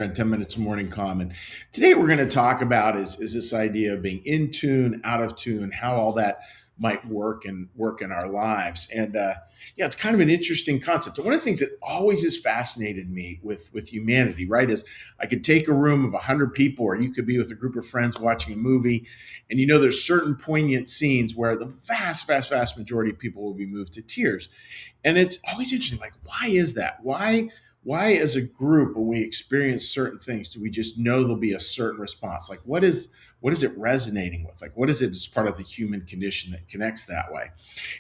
And 10 minutes of morning calm. And today we're going to talk about is this idea of being in tune, out of tune, how all that might work in our lives. And yeah, it's kind of an interesting concept. And one of the things that always has fascinated me with humanity, right, is I could take a room of 100 people, or you could be with a group of friends watching a movie, and there's certain poignant scenes where the vast majority of people will be moved to tears. And it's always interesting, like, why is that? Why as a group, when we experience certain things, do we just know there'll be a certain response? Like, what is it resonating with? Like, what is it as part of the human condition that connects that way?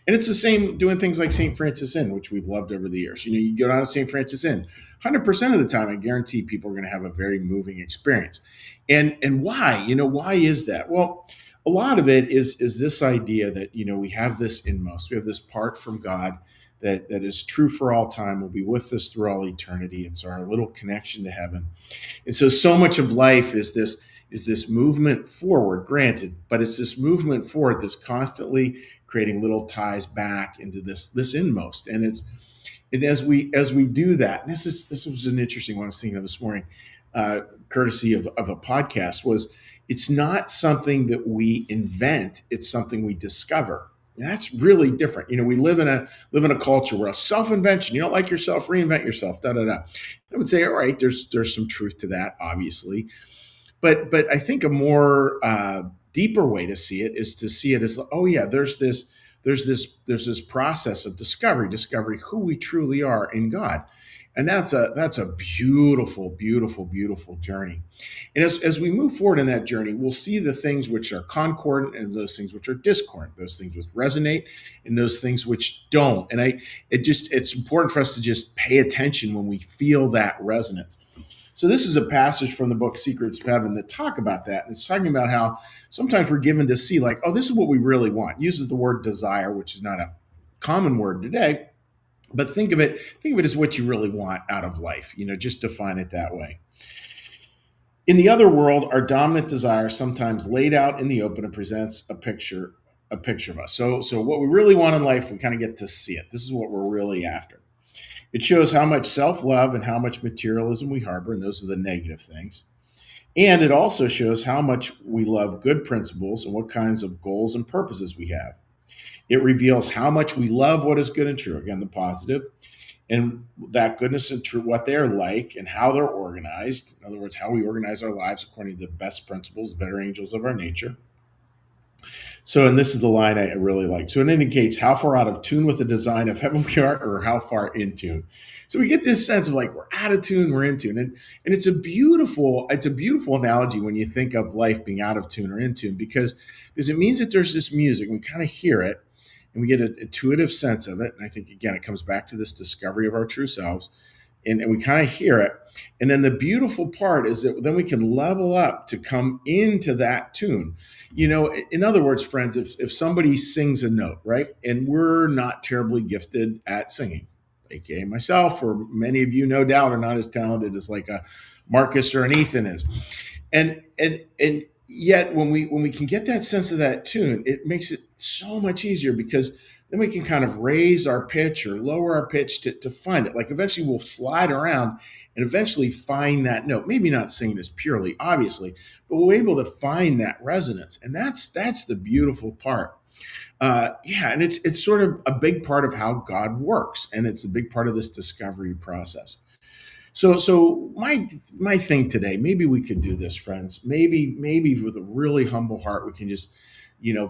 And it's the same doing things like St. Francis Inn, which we've loved over the years. You go down to St. Francis Inn, 100% of the time, I guarantee people are going to have a very moving experience. And why? Why is that? Well, a lot of it is this idea that we have this inmost, we have this part from God that is true for all time, will be with us through all eternity. It's our little connection to heaven. And so much of life is this movement forward, granted, but it's this movement forward that's constantly creating little ties back into this inmost. And as we do that, and this was an interesting one I was thinking of this morning, courtesy of a podcast, was it's not something that we invent, it's something we discover. And that's really different. We live in a culture where a self-invention, you don't like yourself, reinvent yourself, da da da. I would say, all right, there's some truth to that, obviously. But I think a more deeper way to see it is to see it as, oh yeah, there's this process of discovery who we truly are in God. And that's a beautiful journey. And as we move forward in that journey, we'll see the things which are concordant and those things which are discordant, those things which resonate and those things which don't. And it's important for us to just pay attention when we feel that resonance. So this is a passage from the book Secrets of Heaven that talk about that. And it's talking about how sometimes we're given to see, like, oh, this is what we really want. It uses the word desire, which is not a common word today, but think of it as what you really want out of life. Just define it that way. In the other world, our dominant desire sometimes laid out in the open and presents a picture of us. So what we really want in life, we kind of get to see it. This is what we're really after. It shows how much self-love and how much materialism we harbor, and those are the negative things. And it also shows how much we love good principles and what kinds of goals and purposes we have. It reveals how much we love what is good and true, again, the positive, and that goodness and true, what they're like and how they're organized. In other words, how we organize our lives according to the best principles, the better angels of our nature. So, and this is the line I really like. So it indicates how far out of tune with the design of heaven we are, or how far in tune. So we get this sense of, like, we're out of tune, we're in tune. And it's a beautiful analogy when you think of life being out of tune or in tune, because it means that there's this music, and we kind of hear it, and we get an intuitive sense of it. And I think, again, it comes back to this discovery of our true selves. And we kind of hear it. And then the beautiful part is that then we can level up to come into that tune. In other words, friends, if somebody sings a note, right, and we're not terribly gifted at singing, aka myself, or many of you, no doubt, are not as talented as like a Marcus or an Ethan is, and yet when we can get that sense of that tune, it makes it so much easier, because then we can kind of raise our pitch or lower our pitch to find it. Like, eventually we'll slide around and eventually find that note. Maybe not singing as purely, obviously, but we're able to find that resonance. And that's the beautiful part. Yeah, and it's sort of a big part of how God works. And it's a big part of this discovery process. So my thing today, maybe we could do this, friends. Maybe with a really humble heart, we can just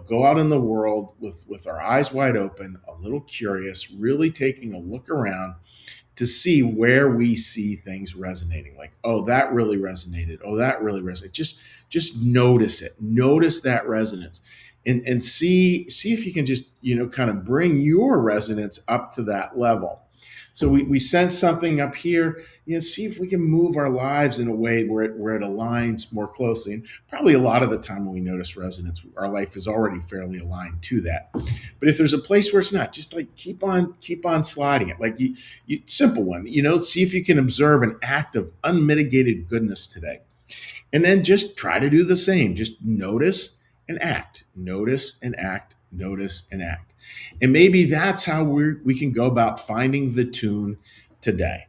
go out in the world with our eyes wide open, a little curious, really taking a look around to see where we see things resonating. Like, oh, that really resonated. Oh, that really resonated. Just notice it. Notice that resonance. And see if you can just kind of bring your resonance up to that level. So we sense something up here, see if we can move our lives in a way where it aligns more closely. And probably a lot of the time when we notice resonance, our life is already fairly aligned to that. But if there's a place where it's not, just like keep on sliding it. Like simple one, see if you can observe an act of unmitigated goodness today. And then just try to do the same. Just notice and act. Notice and act. Notice and act. And maybe that's how we can go about finding the tune today.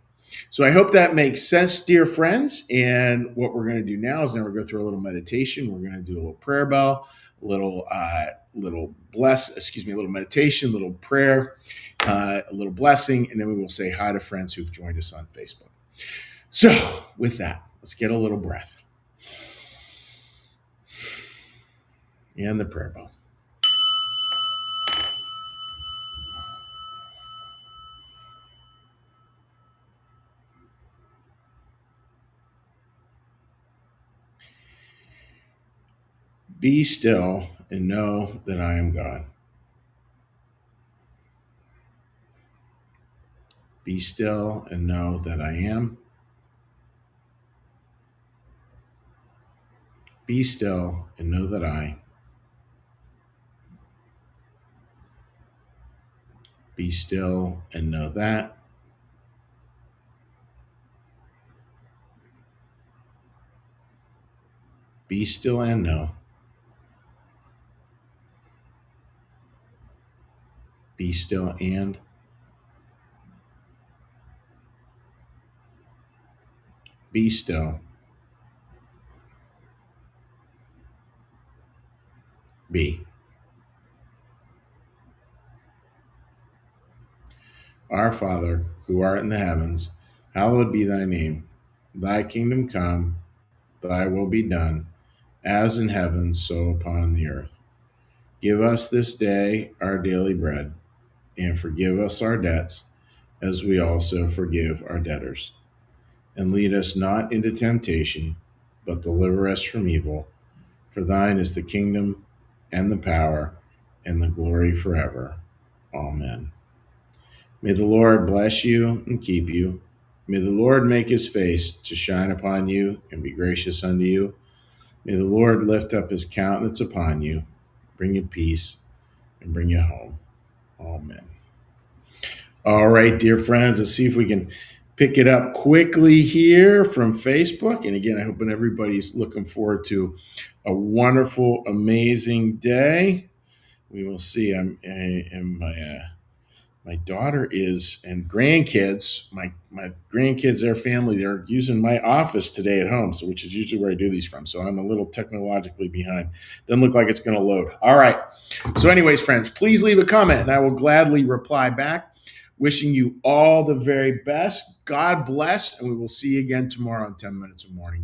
So I hope that makes sense, dear friends. And what we're going to do now is now we're going to go through a little meditation. We're going to do a little prayer bell, a little a little meditation, a little prayer, a little blessing, and then we will say hi to friends who've joined us on Facebook. So with that, let's get a little breath. And the prayer bell. Be still and know that I am God. Be still and know that I am. Be still and know that I. Be still and know that. Be still and know. Be still and. Be still. Be. Our Father, who art in the heavens, hallowed be thy name. Thy kingdom come, thy will be done, as in heaven, so upon the earth. Give us this day our daily bread, and forgive us our debts, as we also forgive our debtors. And lead us not into temptation, but deliver us from evil. For thine is the kingdom, and the power, and the glory forever. Amen. May the Lord bless you and keep you. May the Lord make his face to shine upon you and be gracious unto you. May the Lord lift up his countenance upon you, bring you peace, and bring you home. Amen. All right, dear friends, let's see if we can pick it up quickly here from Facebook. And again, I hope everybody's looking forward to a wonderful, amazing day. We will see. My daughter is, and grandkids, my grandkids, their family, they're using my office today at home, so which is usually where I do these from. So I'm a little technologically behind. Doesn't look like it's going to load. All right. So anyways, friends, please leave a comment, and I will gladly reply back. Wishing you all the very best. God bless, and we will see you again tomorrow on 10 Minutes of Morning.